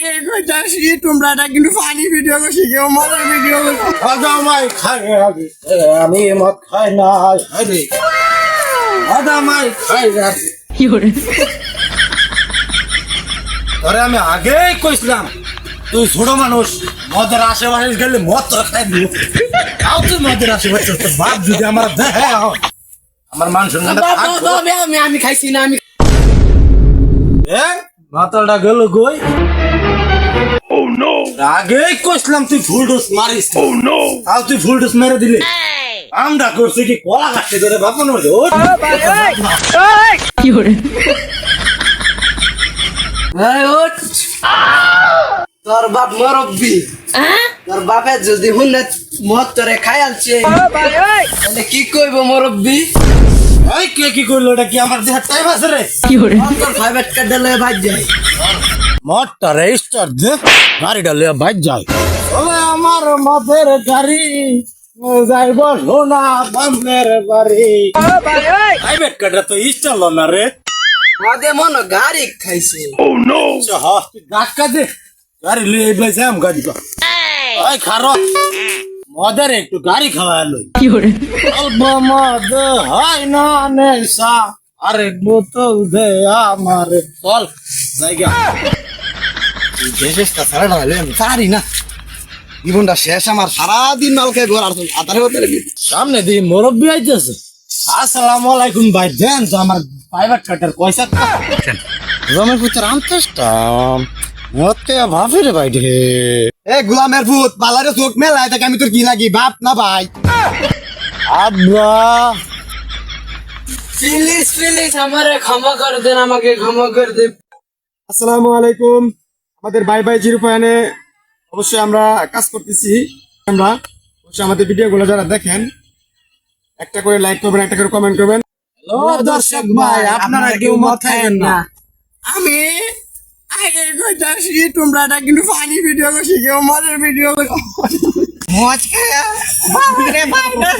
আগে কইতাছি তোমরা এটা কিন্তু ফানি ভিডিও করছি কেউ মজার ভিডিও আদামাই খাই আগে আমি মদ খাই না আরে আদামাই খাই আগে কি করে আরে আমি আগেই কইছিলাম তুই ছোট মানুষ মদের আশেপাশে গেলে মদ তো খাই দিও তাও তুই মদের আশেপাশে তোর বাপ যদি আমার দেখে আমার মান সম্মান আমি খাইছি না আমি মাথাটা গেল কই আগেই কইছিলাম তুই ফুল ডোজ মারিস তাও তুই ফুল ডোজ মেরে দিলে আমরা করছি কি কলা কাটতে ধরে বাপন কি করে তোর বাপ মরব্বি তোর বাপে যদি হুনে মদ তোরে খাই আনছে তাহলে কি কইব মরব্বি এই কে কি করলো এটা কি আমার দেহার টাইম আছে রে কি করে তোর ফাইভেট কার্ড লয়ে ভাজ যায় মদটা রেজিস্টার দে গাড়িটা লয়ে বাইক যায় ওলে আমার মদের গাড়ি যাইব সোনা বামনের বাড়ি প্রাইভেট কারটা তো ইনস্টল না রে মদে মন গাড়ি খাইছে ধাক্কা দে গাড়ি লয়ে এই বাইছে আম গাড়ি কা ওই খারো মদের একটু গাড়ি খাওয়ালো কি করে অল্প মদ হয় না নেশা আরে বোতল দে আমার চল জায়গা দেশের ছাড়া না হলে আমি পারি না জীবনটা শেষ আমার সারাদিন মাল খেয়ে ঘর আর আধারে হতে সামনে দিয়ে মুরব্বী আইতেছে আসসালামু আলাইকুম ভাই দেন তো আমার প্রাইভেট কার্ডের পয়সা রমের পুত্র আনতেছতাম মতে ভাবি রে ভাই রে এ গোলামের ভূত পালারে চোখ মেলায় তাকে আমি তোর কি লাগি বাপ না ভাই আব্বা প্লিজ আমারে ক্ষমা করে দেন আমাকে ক্ষমা করে দেন আসসালামু আলাইকুম আমাদের বাই বাই জিরো পয়েন্টে অবশ্যই আমরা কাজ করতেছি আমরা অবশ্যই আমাদের ভিডিওগুলো যারা দেখেন একটা করে লাইক করবেন একটা করে কমেন্ট করবেন ও দর্শক ভাই আপনারা কেউ মদ খাবেন না আমি আগে কইতাছি তোমরা এটা কিন্তু ফানি ভিডিও করছি কেউ মজার ভিডিও মজ খায়া বাবা রে বাবা